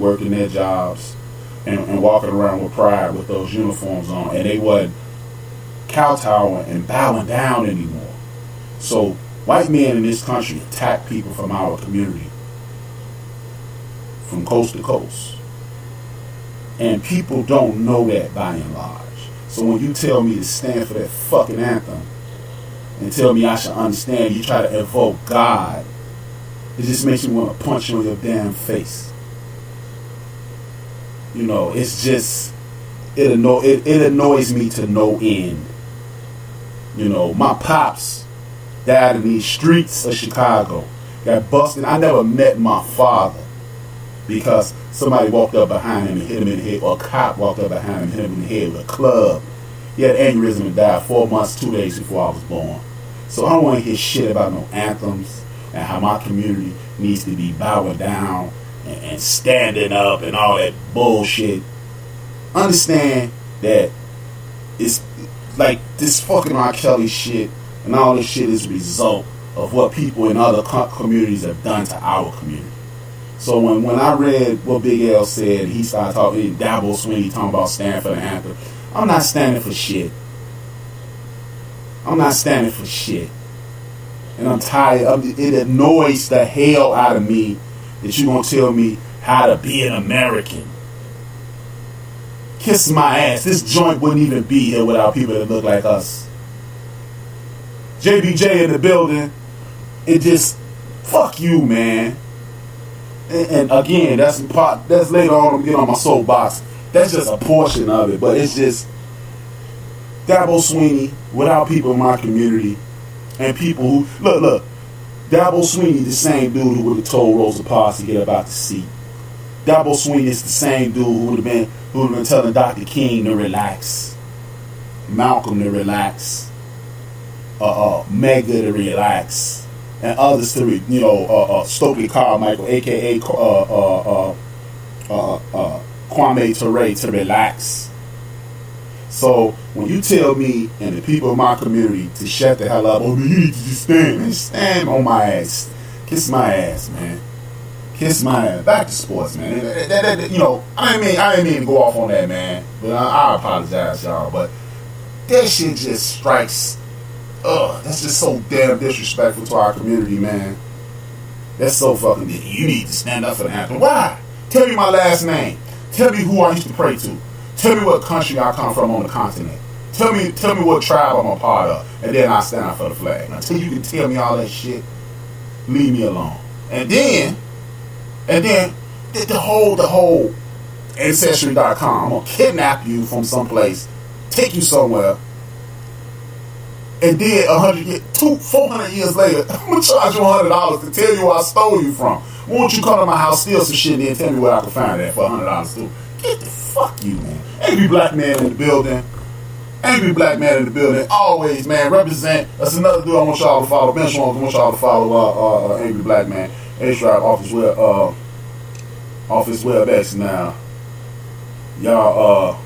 working their jobs and walking around with pride with those uniforms on, and they wasn't kowtowing and bowing down anymore. So white men in this country attack people from our community from coast to coast. And people don't know that by and large. So when you tell me to stand for that fucking anthem and tell me I should understand, you try to invoke God, it just makes me want to punch you in your damn face. You know, it's just, it annoys me to no end. You know, my pops died in these streets of Chicago. Got busted. I never met my father because somebody walked up behind him and hit him in the head, or a cop walked up behind him and hit him in the head with a club. He had aneurysm and died 4 months, 2 days before I was born. So I don't want to hear shit about no anthems and how my community needs to be bowing down and standing up and all that bullshit. Understand that it's like this fucking R. Kelly shit and all this shit is a result of what people in other communities have done to our community. So when I read what Big L said, he started talking, Dabo Sweeney talking about standing for the anthem. I'm not standing for shit. I'm not standing for shit. And I'm tired. It annoys the hell out of me that you gonna tell me how to be an American. Kiss my ass. This joint wouldn't even be here without people that look like us. JBJ in the building. It just, fuck you, man. And again, that's later on. I'm getting on my soapbox. That's just a portion of it, but it's just Dabo Sweeney without people in my community and people who look. Dabo Sweeney, the same dude who would have told Rosa Parks to get up out the seat. Dabo Sweeney is the same dude who would have been telling Dr. King to relax, Malcolm to relax, Mega to relax, and others to Stokely Carmichael, aka Kwame Ture, to relax. So when you tell me and the people of my community to shut the hell up, you need to just stand on my ass, kiss my ass, man, kiss my ass. Back to sports, man. I didn't mean to go off on that, man. But I apologize, y'all. But that shit just strikes. That's just so damn disrespectful to our community, man. That's so fucking. You need to stand up for the anthem. Why? Tell me my last name. Tell me who I used to pray to. Tell me what country I come from on the continent. Tell me what tribe I'm a part of, and then I stand up for the flag. Until you can tell me all that shit, leave me alone. And then the whole ancestry.com. I'm gonna kidnap you from someplace, take you somewhere, and then 400 years later, I'm gonna charge you $100 to tell you where I stole you from. Why don't you come to my house, steal some shit, and then tell me where I can find that for $100 too? Get the fuck you, man. Angry black man in the building. Angry black man in the building. Always, man. Represent. That's another dude I want y'all to follow. Benchwarmers, I want y'all to follow Angry Black Man. H-Drive Office Web X now. Y'all,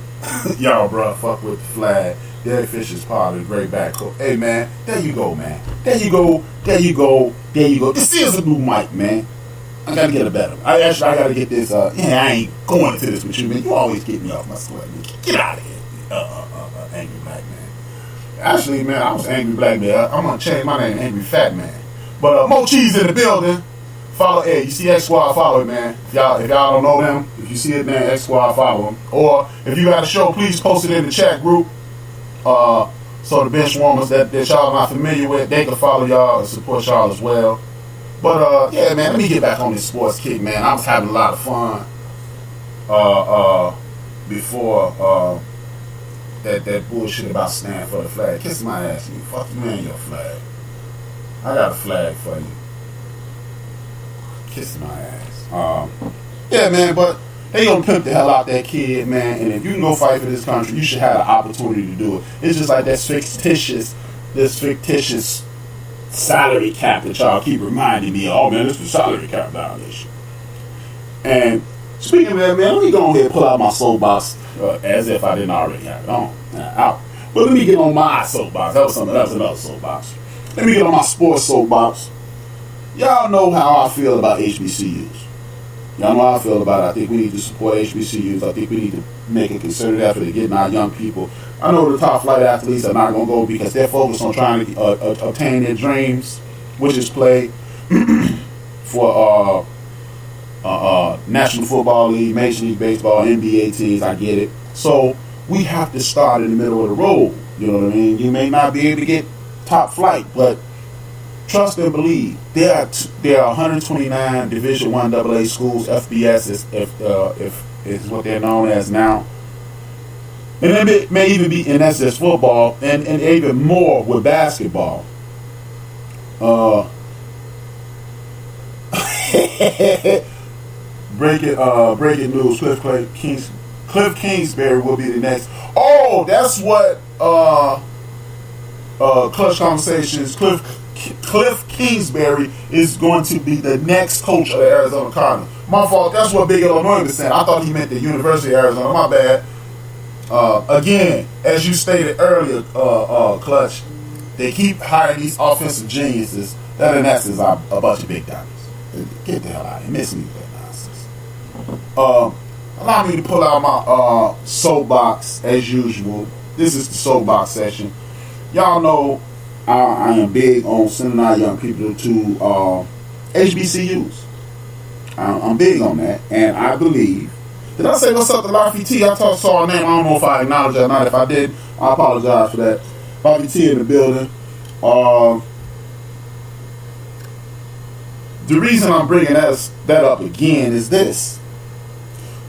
bruh, fuck with the flag. Derek Fisher's part of the great back court. Hey, man, there you go, man. There you go. This is a new mic, man. I gotta get a better. I gotta get this. I ain't going into this with you, man. You always get me off my sweat, man. Get out of here, Angry Black Man. Actually, man, I was Angry Black Man. I'm gonna change my name to Angry Fat Man. But Mo Cheese in the building. Follow. Hey, you see X Squad? Follow it, man. If y'all don't know them, if you see it, man, X Squad, follow them. Or if you got a show, please post it in the chat group. So the Benchwarmers that y'all not familiar with, they can follow y'all and support y'all as well. But yeah, man, let me get back on this sports kick, man. I was having a lot of fun before that bullshit about standing for the flag. Kiss my ass, you. Fuck you and your flag. I got a flag for you. Kiss my ass. Yeah, man, but they gonna pimp the hell out that kid, man. And if you can go fight for this country, you should have the opportunity to do it. It's just like this fictitious salary cap that y'all keep reminding me of. Oh, man, it's the salary cap down this shit. And speaking of that, man, let me go ahead and pull out my soapbox as if I didn't already have it on. Out. But let me get on my soapbox. That was another soapbox. Let me get on my sports soapbox. Y'all know how I feel about HBCUs. Y'all know how I feel about it. I think we need to support HBCUs. I think we need to make a concerted effort to getting our young people. I know the top flight athletes are not going to go because they're focused on trying to obtain their dreams, which is play for National Football League, Major League Baseball, NBA teams. I get it. So we have to start in the middle of the road. You know what I mean? You may not be able to get top flight, but trust and believe. There are 129 Division I AA schools. FBS is what they're known as now. And it may even be, and that's just football, and even more with basketball. Breaking news: Cliff Kingsbury will be the next. Oh, that's what Clutch Conversations. Cliff Kingsbury is going to be the next coach of the Arizona Cardinals. My fault. That's what Big Illinois was saying. I thought he meant the University of Arizona. My bad. Again, as you stated earlier, Clutch, they keep hiring these offensive geniuses that in essence are a bunch of big dummies. Get the hell out of here. Miss me with that nonsense. Allow me to pull out my soapbox as usual. This is the soapbox session. Y'all know I am big on sending our young people to HBCUs. I'm big on that, and I believe. Did I say what's up to Laffy T? I saw her name. I don't know if I acknowledged that or not. If I did, I apologize for that. Laffy T in the building. The reason I'm bringing that up again is this.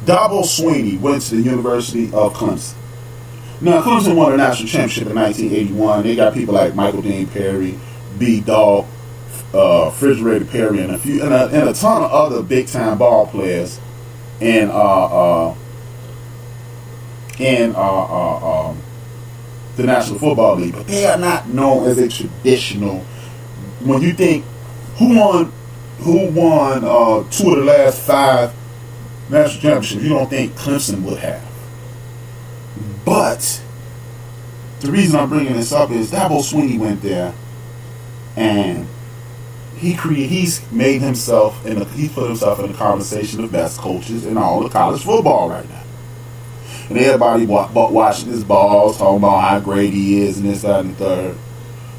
Dabo Swinney went to the University of Clemson. Now, Clemson won a national championship in 1981. They got people like Michael Dean Perry, B. Dog, Refrigerator Perry, and a ton of other big time ball players in the National Football League. But they are not known as a traditional. When you think who won two of the last 5 national championships, you don't think Clemson would have. But the reason I'm bringing this up is Dabo Swinney went there, and he's made himself he put himself in the conversation of best coaches in all of college football right now. And everybody watching his balls, talking about how great he is and this, that, and the third.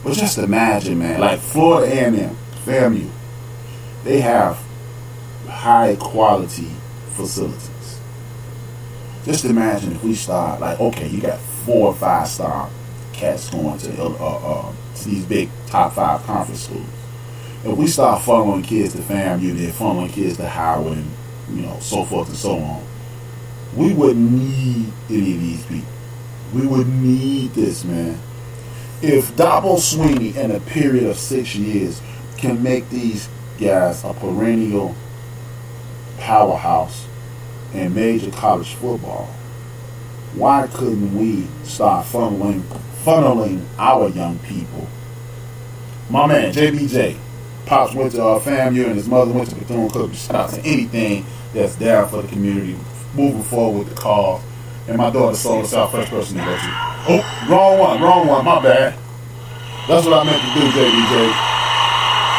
But just imagine, man, like Florida A&M, FAMU, they have high quality facilities. Just imagine if we start, like, okay, you got 4 or 5 star cats going to these big top 5 conference schools. If we start funneling kids to FAMU, then funneling kids to Howard, and so forth and so on, we wouldn't need any of these people. We would need this, man. If Dabo Swinney in a period of 6 years can make these guys a perennial powerhouse in major college football, why couldn't we start funneling our young people? My man, JBJ, Pops went to FAMU and his mother went to Bethune-Cookman. Shout out to anything that's down for the community, moving forward with the cause. And my daughter sold us our first person to go to. Oh, wrong one, my bad. That's what I meant to do, JBJ.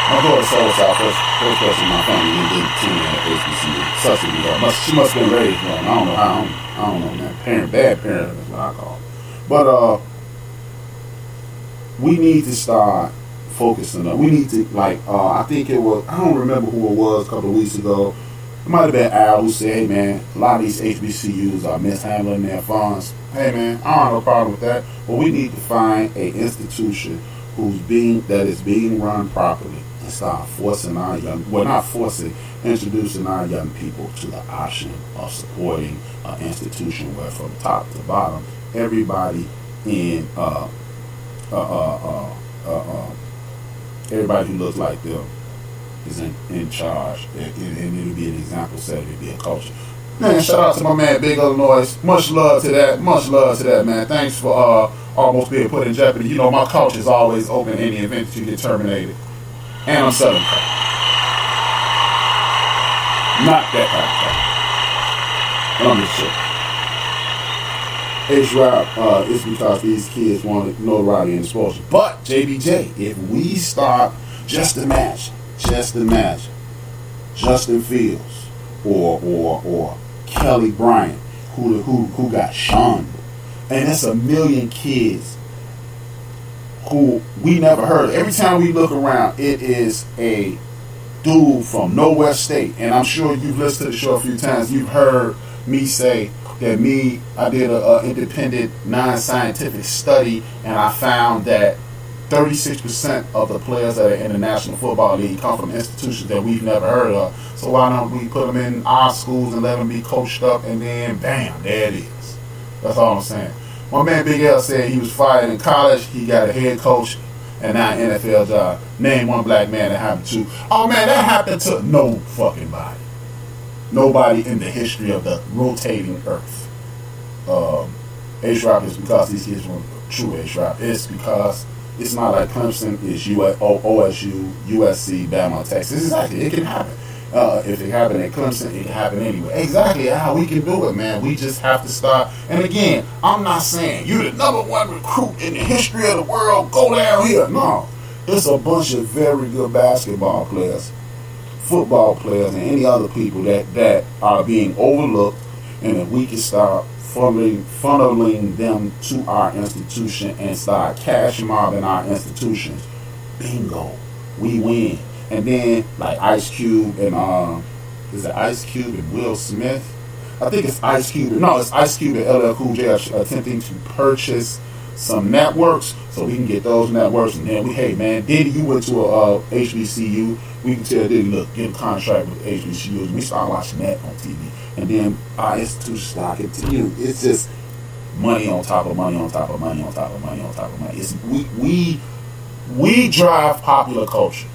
My daughter sold us our first person in my family and did team at HBCU. Such a regard. She must have been raised wrong. I don't know how. I don't know, man. Bad parent is what I call it. But we need to start focusing on. We need to, I think it was, I don't remember who it was a couple of weeks ago. It might have been Al who said, hey, man, a lot of these HBCUs are mishandling their funds. Hey, man, I don't have no problem with that. But we need to find an institution that is being run properly and start forcing our introducing our young people to the option of supporting an institution where from top to bottom, everybody everybody who looks like them is in charge, and it'll be an example set, it'll be a culture. Man, shout out to my man Big Illinois. Much love to that, man. Thanks for almost being put in jeopardy. My culture is always open in any event that you get terminated. And I'm Southern Cut. Not that kind of thing. I'm just shit. H-Rob, it's because these kids want notoriety and exposure. But, JBJ, if we start, just imagine, Justin Fields or Kelly Bryant, who got shunned, and it's a million kids who we never heard of. Every time we look around, it is a dude from nowhere state, and I'm sure you've listened to the show a few times. You've heard me say that I did an independent, non-scientific study, and I found that 36% of the players that are in the National Football League come from institutions that we've never heard of. So why don't we put them in our schools and let them be coached up, and then bam, there it is. That's all I'm saying. My man Big L said he was fired in college. He got a head coach and now an NFL job. Name one black man that happened to. Oh man, that happened to no fucking body. Nobody in the history of the rotating earth. H-Rock is because these kids were true H-Rock. It's because it's not like Clemson, it's OSU, USC, Bama, Texas. Exactly, it can happen. If it happened at Clemson, it can happen anywhere. Exactly how we can do it, man. We just have to start. And again, I'm not saying you're the number one recruit in the history of the world. Go down here. No, it's a bunch of very good basketball players, football players, and any other people that are being overlooked. And if we can start funneling them to our institution and start cash mobbing our institutions, bingo, we win. And then like Ice Cube and is it Ice Cube and Will Smith? I think it's Ice Cube. No, it's Ice Cube and LL Cool J are attempting to purchase some networks so we can get those networks. And then man, Diddy, you went to a HBCU. We can tell Diddy, look, get a contract with HBCUs. And we start watching that on TV. And then our institutions start continue. It's just money on top of money on top of money on top of money on top of money. It's we drive popular culture.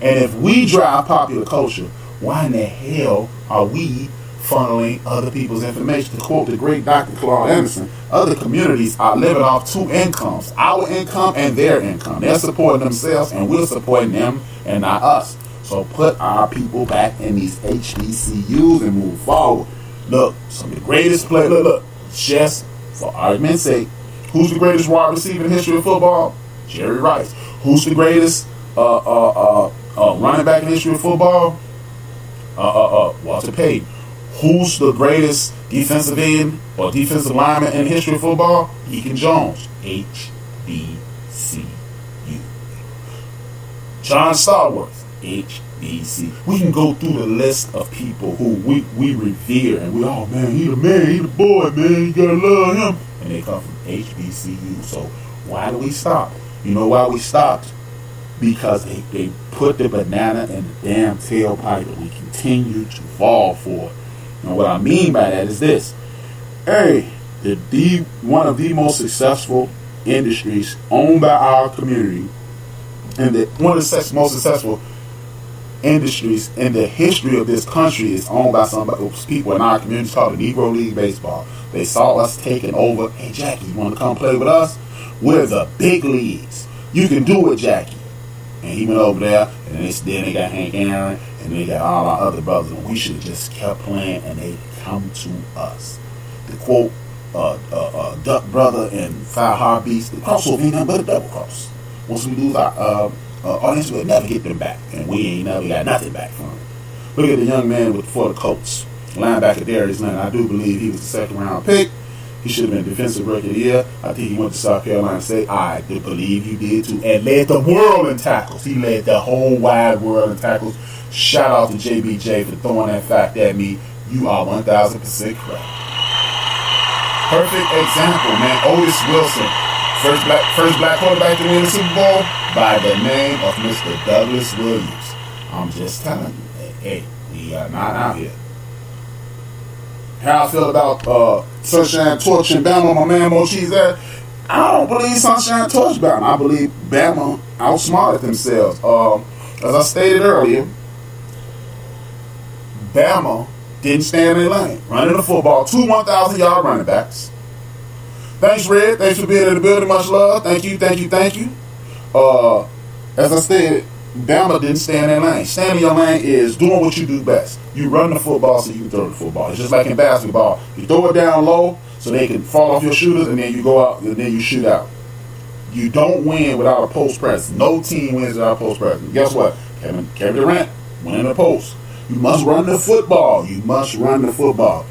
And if we drive popular culture, why in the hell are we funneling other people's information? To quote the great Dr. Claude Anderson, other communities are living off two incomes, our income and their income. They're supporting themselves and we're supporting them and not us. So put our people back in these HBCUs and move forward. Look, some of the greatest players, look, just for argument's sake, who's the greatest wide receiver in the history of football? Jerry Rice. Who's the greatest running back in the history of football? Walter Payton. Who's the greatest defensive end or defensive lineman in the history of football? Deacon Jones. HBCU. John Stallworth. HBC. We can go through the list of people who we revere and man, he the boy, man, you gotta love him. And they come from HBCU. So why do we stop? You know why we stopped? Because they put the banana in the damn tailpipe and we continue to fall for it. And what I mean by that is this. Hey, one of the most successful industries owned by our community and one of the most successful industries in the history of this country is owned by some people in our community called the Negro League Baseball. They saw us taking over. Hey, Jackie, you want to come play with us? We're the big leagues. You can do it, Jackie. And he went over there, and then they got Hank Aaron, and they got all our other brothers, and we should have just kept playing, and they come to us. To quote Duck Brother and Five Heartbeats, the crossover ain't nothing but a double cross. Once we lose our audience, we'll never get them back, and we ain't never got nothing back from it. Look at the young man for the Colts, linebacker Darius Leonard. I do believe he was the second-round pick. He should have been Defensive Rookie of the Year. I think he went to South Carolina State. I do believe he did too. And led the world in tackles. He led the whole wide world in tackles. Shout out to JBJ for throwing that fact at me. You are 1,000% correct. Perfect example, man. Otis Wilson. First black quarterback to win the Super Bowl by the name of Mr. Douglas Williams. I'm just telling you. Hey, we are not out here. How I feel about Sunshine Torch and Bama, my man Mochi's there. I don't believe Sunshine Torch Bama. I believe Bama outsmarted themselves. As I stated earlier, Bama didn't stand in their lane. Running the football, 2 1,000-yard running backs. Thanks, Red. Thanks for being in the building. Much love. Thank you. As I stated, Bama didn't stand in their lane. Stand in your lane is doing what you do best. You run the football so you can throw the football. It's just like in basketball. You throw it down low so they can fall off your shooters, and then you go out and then you shoot out. You don't win without a post presence. No team wins without a post presence. Guess what? Kevin Durant went in the post. You must run the football. You must run the football.